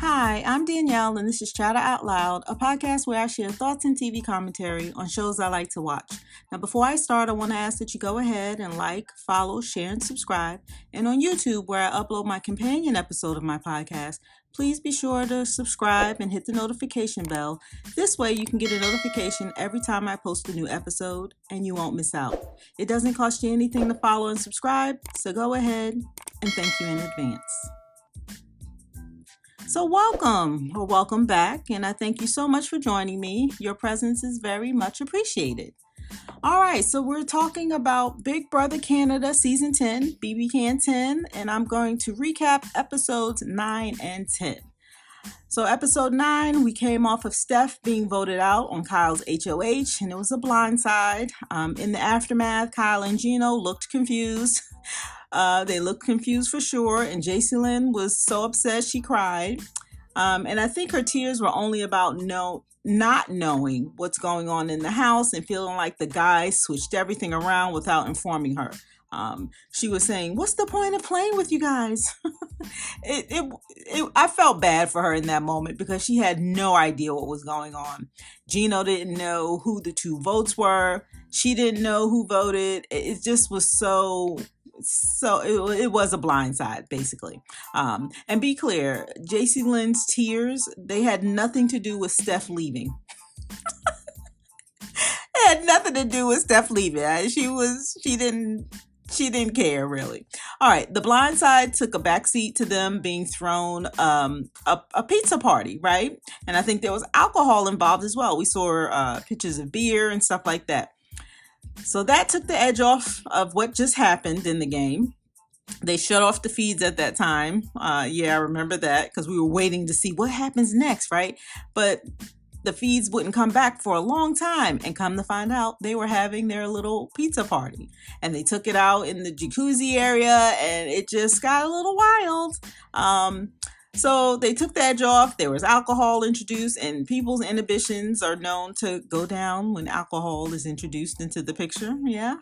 Hi, I'm Danielle, and this is Chatter Out Loud, a podcast where I share thoughts and TV commentary on shows I like to watch. Now, before I start, I want to ask that you go ahead and like, follow, share, and subscribe. And on YouTube, where I upload my companion episode of my podcast, please be sure to subscribe and hit the notification bell. This way, you can get a notification every time I post a new episode, and you won't miss out. It doesn't cost you anything to follow and subscribe, so go ahead, and thank you in advance. So welcome back, and I thank you so much for joining me. Your presence is very much appreciated. All right, so we're talking about Big Brother Canada Season 10, BBCAN10, and I'm going to recap episodes 9 and 10. So episode 9, we came off of Steph being voted out on Kyle's HOH, and it was a blindside. In the aftermath, Kyle and Gino looked confused. They looked confused for sure, and Jacey-Lynn was so upset she cried. And I think her tears were only about not knowing what's going on in the house and feeling like the guy switched everything around without informing her. She was saying, "What's the point of playing with you guys?" I felt bad for her in that moment because she had no idea what was going on. Gino didn't know who the two votes were. She didn't know who voted. It just was so it was a blindside, basically. And be clear, Jacey-Lynn's tears, they had nothing to do with Steph leaving. It had nothing to do with Steph leaving. She didn't care, really. All right, the blindside took a backseat to them being thrown a pizza party, right? And I think there was alcohol involved as well. We saw pictures of beer and stuff like that. So that took the edge off of what just happened in the game. They shut off the feeds at that time. I remember that because we were waiting to see what happens next, right? But the feeds wouldn't come back for a long time. And come to find out, they were having their little pizza party. And they took it out in the jacuzzi area, and it just got a little wild. So they took the edge off. There was alcohol introduced, and people's inhibitions are known to go down when alcohol is introduced into the picture. Yeah.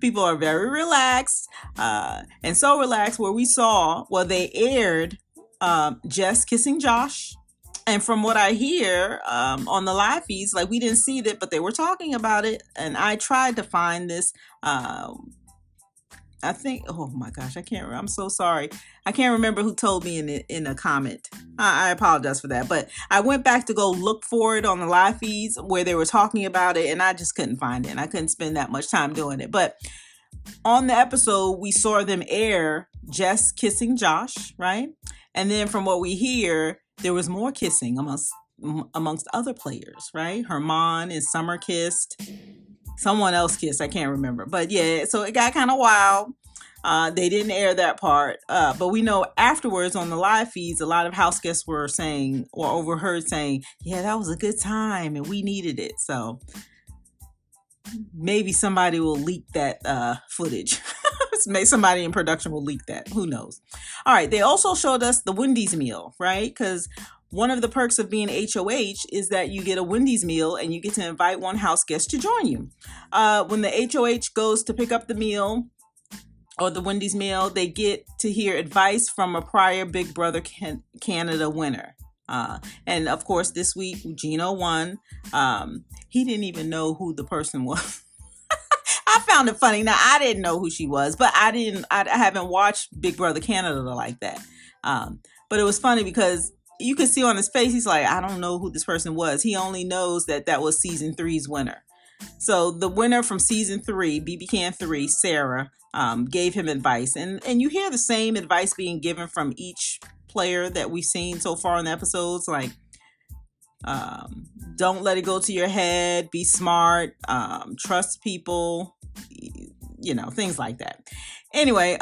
People are very relaxed, and so relaxed where they aired Jess kissing Josh. And from what I hear on the live feeds, like, we didn't see that, but they were talking about it. And I tried to find this. I think, oh my gosh, I can't remember. I'm so sorry. I can't remember who told me in a comment. I apologize for that. But I went back to go look for it on the live feeds where they were talking about it, and I just couldn't find it. And I couldn't spend that much time doing it. But on the episode, we saw them air Jess kissing Josh, right? And then from what we hear, there was more kissing amongst other players, right? Herman and Summer kissed. Someone else kissed. I can't remember. But yeah, so it got kind of wild. They didn't air that part. But we know afterwards on the live feeds, a lot of house guests were saying or overheard saying, yeah, that was a good time and we needed it. So maybe somebody will leak that footage. Maybe somebody in production will leak that. Who knows? All right. They also showed us the Wendy's meal, right? Because one of the perks of being HOH is that you get a Wendy's meal and you get to invite one house guest to join you. When the HOH goes to pick up the meal or the Wendy's meal, they get to hear advice from a prior Big Brother Canada winner. And of course, this week, Gino won. He didn't even know who the person was. I found it funny. Now, I didn't know who she was, but I haven't watched Big Brother Canada like that. But it was funny because you could see on his face, he's like, I don't know who this person was. He only knows that was season 3's winner. So the winner from season 3, BBCAN 3, Sarah, gave him advice. And you hear the same advice being given from each player that we've seen so far in the episodes. Like, don't let it go to your head. Be smart. Trust people. Things like that. Anyway,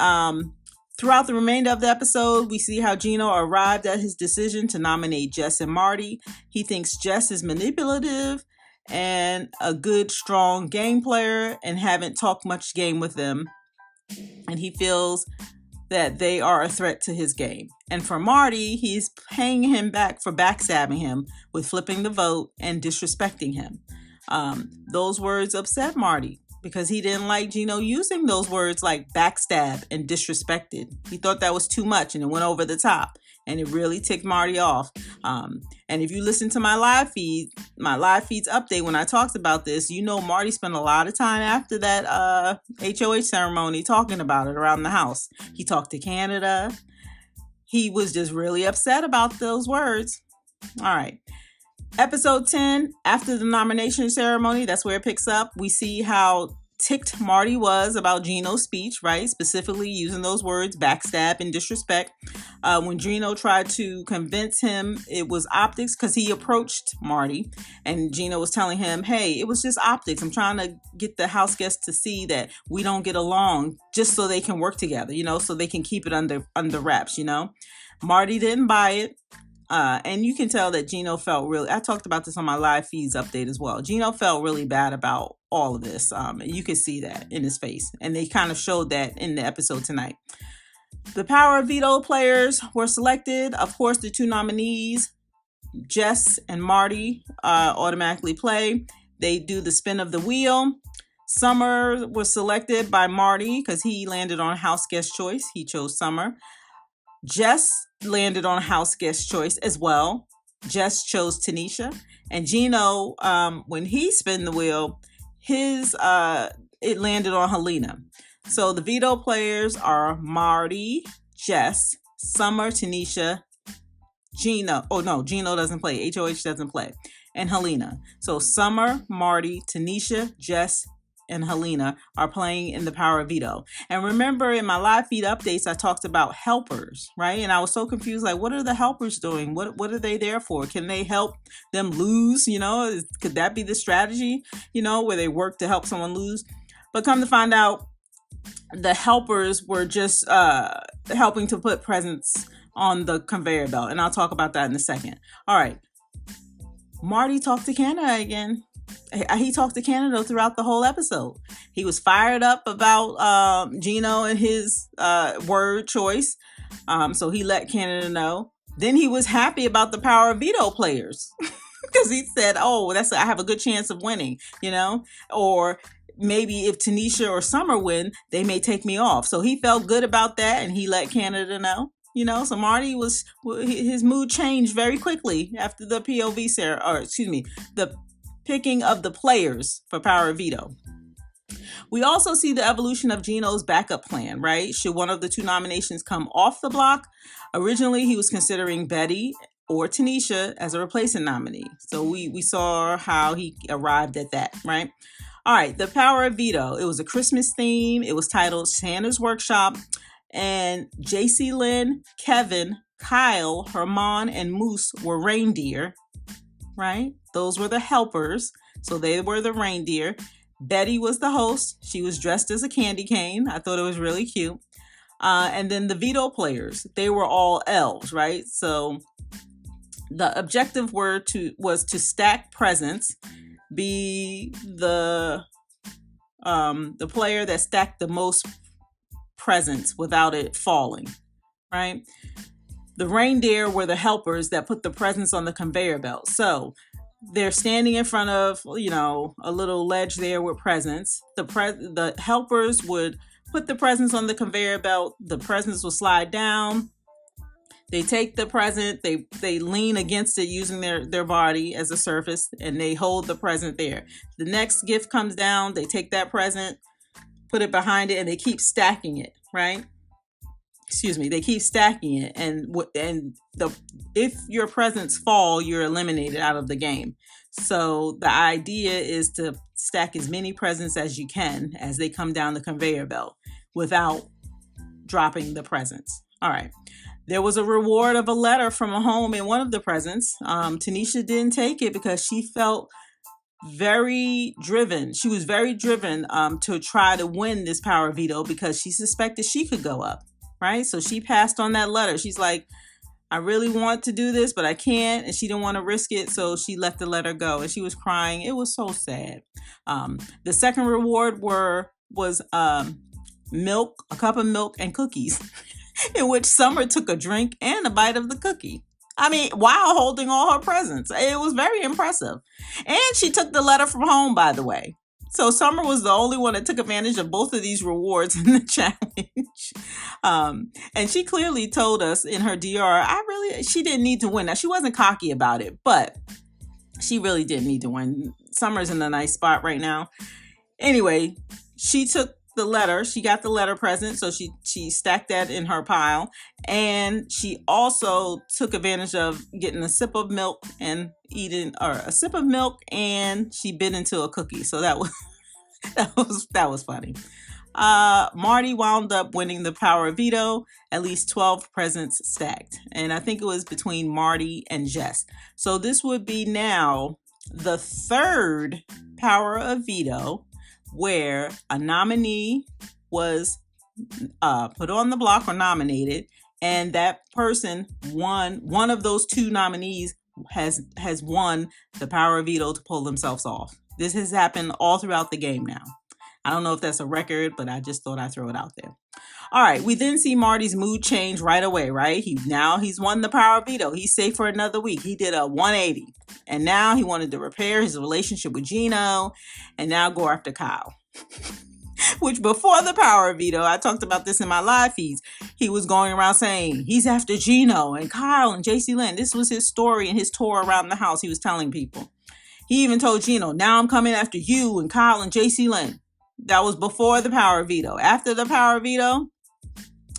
throughout the remainder of the episode, we see how Gino arrived at his decision to nominate Jess and Marty. He thinks Jess is manipulative and a good, strong game player and haven't talked much game with them. And he feels that they are a threat to his game. And for Marty, he's paying him back for backstabbing him with flipping the vote and disrespecting him. Those words upset Marty because he didn't like Gino using those words like backstab and disrespected. He thought that was too much and it went over the top. And it really ticked Marty off. And if you listen to my live feeds update when I talked about this, you know Marty spent a lot of time after that HOH ceremony talking about it around the house. He talked to Canada. He was just really upset about those words. All right. Episode 10, after the nomination ceremony, that's where it picks up. We see how ticked Marty was about Gino's speech, right? Specifically using those words, backstab and disrespect. When Gino tried to convince him it was optics, because he approached Marty and Gino was telling him, hey, it was just optics. I'm trying to get the house guests to see that we don't get along, just so they can work together, so they can keep it under wraps, Marty didn't buy it. And you can tell that Gino felt really, I talked about this on my live feeds update as well. Gino felt really bad about all of this. And you could see that in his face. And they kind of showed that in the episode tonight. The Power of Veto players were selected. Of course, the two nominees, Jess and Marty, automatically play. They do the spin of the wheel. Summer was selected by Marty because he landed on house guest choice. He chose Summer. Jess landed on house guest choice as well. Jess chose Tanisha. And Gino, when he spun the wheel, it landed on Helena. So the veto players are Marty, Jess, Summer, Tanisha, Gino. Oh no, Gino doesn't play. HOH doesn't play. And Helena. So Summer, Marty, Tanisha, Jess, and Helena are playing in the Power of Veto. And remember in my live feed updates, I talked about helpers, right? And I was so confused, like, what are the helpers doing? What are they there for? Can they help them lose? Could that be the strategy, where they work to help someone lose? But come to find out, the helpers were just helping to put presents on the conveyor belt. And I'll talk about that in a second. All right. Marty talked to Canada again. He talked to Canada throughout the whole episode. He was fired up about Gino and his word choice. So he let Canada know. Then he was happy about the Power of Veto players because he said, oh, I have a good chance of winning, or maybe if Tanisha or Summer win, they may take me off. So he felt good about that and he let Canada know. So Marty his mood changed very quickly after the POV the picking of the players for Power of Veto. We also see the evolution of Gino's backup plan, right? Should one of the two nominations come off the block? Originally, he was considering Betty or Tanisha as a replacement nominee. So we saw how he arrived at that, right? All right, the Power of Veto. It was a Christmas theme. It was titled Santa's Workshop. And JC Lynn, Kevin, Kyle, Herman, and Moose were reindeer, right? Those were the helpers. So they were the reindeer. Betty was the host. She was dressed as a candy cane. I thought it was really cute. And then the veto players, they were all elves, right? So the objective was to stack presents, be the player that stacked the most presents without it falling, right? The reindeer were the helpers that put the presents on the conveyor belt. So they're standing in front of, a little ledge there with presents. The helpers would put the presents on the conveyor belt. The presents will slide down. They take the present, they lean against it using their body as a surface, and they hold the present there. The next gift comes down, they take that present, put it behind it, and they keep stacking it, right? They keep stacking it, and if your presents fall, you're eliminated out of the game. So the idea is to stack as many presents as you can as they come down the conveyor belt without dropping the presents. All right. There was a reward of a letter from a home in one of the presents. Tanisha didn't take it because she felt very driven. She was very driven to try to win this Power Veto because she suspected she could go up, right? So she passed on that letter. She's like, I really want to do this, but I can't. And she didn't want to risk it. So she let the letter go and she was crying. It was so sad. The second reward was milk, a cup of milk and cookies in which Summer took a drink and a bite of the cookie. I mean, while holding all her presents. It was very impressive. And she took the letter from home, by the way. So Summer was the only one that took advantage of both of these rewards in the challenge. And she clearly told us in her DR, she didn't need to win. Now, she wasn't cocky about it, but she really didn't need to win. Summer's in a nice spot right now. Anyway, she took the letter. She got the letter present, so she stacked that in her pile. And she also took advantage of getting a sip of milk and she bit into a cookie. So that was that was funny. Marty wound up winning the Power of Veto, at least 12 presents stacked. And I think it was between Marty and Jess. So this would be now the third Power of Veto where a nominee was put on the block or nominated, and that person one of those two nominees has won the Power of Veto to pull themselves off. This has happened all throughout the game now. I don't know if that's a record, but I just thought I'd throw it out there. All right, we then see Marty's mood change right away, right? He's won the Power of Veto. He's safe for another week. He did a 180. And now he wanted to repair his relationship with Gino and now go after Kyle. Which before the Power of Veto, I talked about this in my live feeds, he was going around saying he's after Gino and Kyle and JC Lynn. This was his story and his tour around the house he was telling people. He even told Gino, now I'm coming after you and Kyle and JC Lynn. That was before the Power of Veto. After the Power of Veto,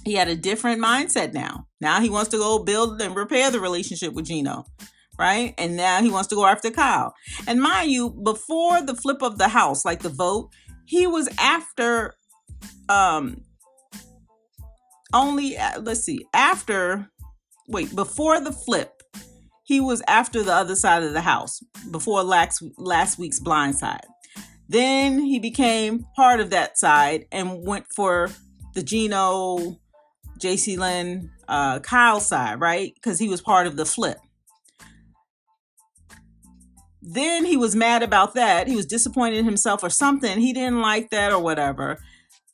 he had a different mindset now. Now he wants to go build and repair the relationship with Gino, right? And now he wants to go after Kyle. And mind you, before the flip of the house, like the vote, he was after before the flip, he was after the other side of the house before last week's blind side. Then he became part of that side and went for the Gino, JC Lynn, Kyle side, right? Because he was part of the flip. Then he was mad about that. He was disappointed in himself or something. He didn't like that or whatever.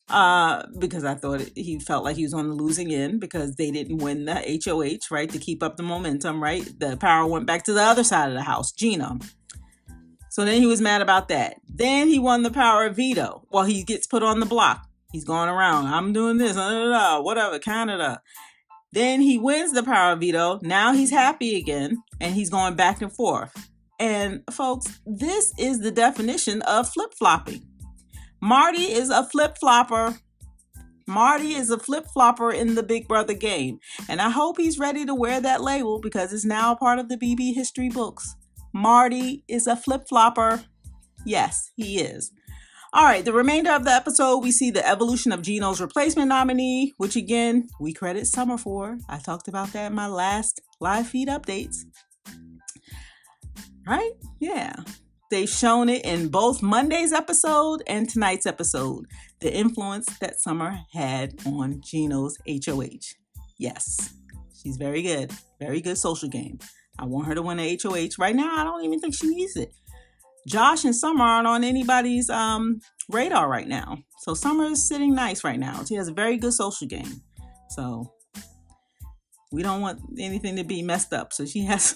Because I thought he felt like he was on the losing end because they didn't win the HOH, right? To keep up the momentum, right? The power went back to the other side of the house, Gino. So then he was mad about that. Then he won the Power of Veto. Well, he gets put on the block. He's going around. I'm doing this, whatever, Canada. Then he wins the Power of Veto. Now he's happy again, and he's going back and forth. And folks, this is the definition of flip-flopping. Marty is a flip-flopper. Marty is a flip-flopper in the Big Brother game. And I hope he's ready to wear that label because it's now a part of the BB history books. Marty is a flip-flopper. Yes, he is. All right, the remainder of the episode, we see the evolution of Gino's replacement nominee, which again, we credit Summer for. I talked about that in my last live feed updates. Right? Yeah. They've shown it in both Monday's episode and tonight's episode, the influence that Summer had on Gino's HOH. Yes, she's very good. Very good social game. I want her to win a HOH. Right now, I don't even think she needs it. Josh and Summer aren't on anybody's radar right now. So Summer is sitting nice right now. She has a very good social game. So we don't want anything to be messed up. So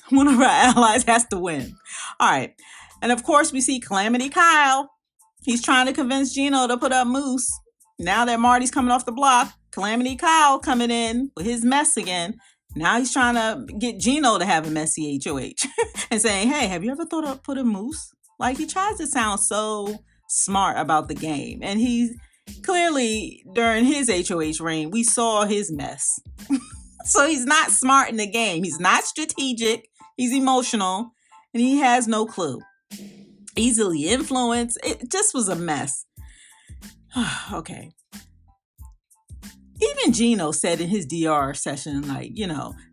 one of our allies has to win. All right. And of course, we see Calamity Kyle. He's trying to convince Gino to put up Moose. Now that Marty's coming off the block, Calamity Kyle coming in with his mess again. Now he's trying to get Gino to have a messy HOH and saying, hey, have you ever thought of putting Moose? Like, he tries to sound so smart about the game. And he clearly, during his HOH reign, we saw his mess. So he's not smart in the game. He's not strategic. He's emotional. And he has no clue. Easily influenced. It just was a mess. Okay. Even Gino said in his DR session,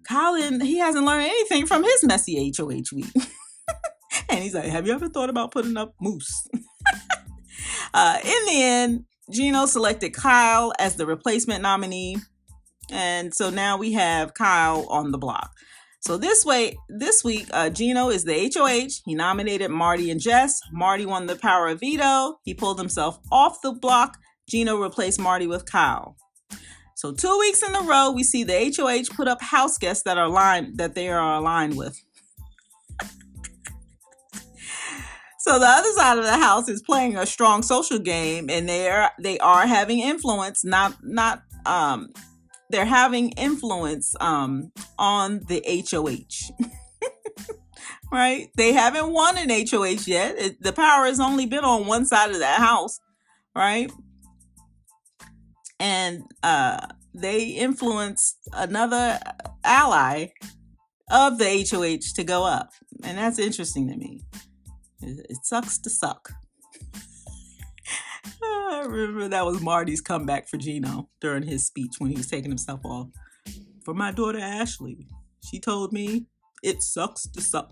Colin, he hasn't learned anything from his messy HOH week. And he's like, have you ever thought about putting up Moose? In the end, Gino selected Kyle as the replacement nominee. And so now we have Kyle on the block. So this week, Gino is the HOH. He nominated Marty and Jess. Marty won the Power of Veto. He pulled himself off the block. Gino replaced Marty with Kyle. So 2 weeks in a row, we see the HOH put up house guests that they are aligned with. So the other side of the house is playing a strong social game, and they are having influence. They're having influence on the HOH. Right? They haven't won an HOH yet. The power has only been on one side of that house, right? And they influenced another ally of the HOH to go up. And that's interesting to me. It sucks to suck. I remember that was Marty's comeback for Gino during his speech when he was taking himself off. For my daughter Ashley, she told me it sucks to suck.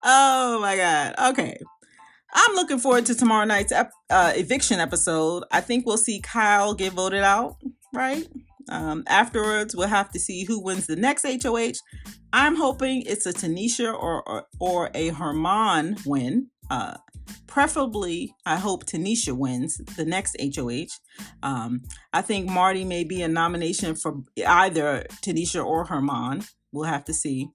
Oh my God. Okay. I'm looking forward to tomorrow night's eviction episode. I think we'll see Kyle get voted out, right? Afterwards, we'll have to see who wins the next HOH. I'm hoping it's a Tanisha or a Herman win. Preferably, I hope Tanisha wins the next HOH. I think Marty may be a nomination for either Tanisha or Herman. We'll have to see.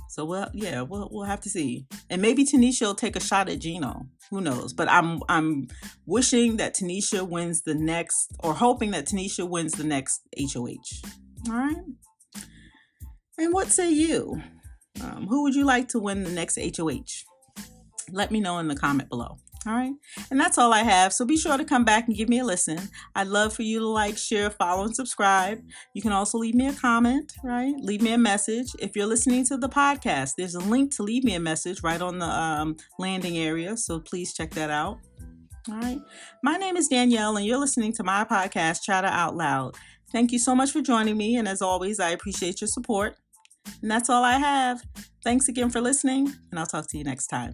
So we'll have to see, and maybe Tanisha will take a shot at Gino. Who knows? But I'm wishing that Tanisha wins the next, or hoping that Tanisha wins the next HOH. All right. And what say you? Who would you like to win the next HOH? Let me know in the comment below. All right. And that's all I have. So be sure to come back and give me a listen. I'd love for you to like, share, follow, and subscribe. You can also leave me a comment, right? Leave me a message. If you're listening to the podcast, there's a link to leave me a message right on the landing area. So please check that out. All right. My name is Danielle, and you're listening to my podcast, Chatter Out Loud. Thank you so much for joining me. And as always, I appreciate your support. And that's all I have. Thanks again for listening, and I'll talk to you next time.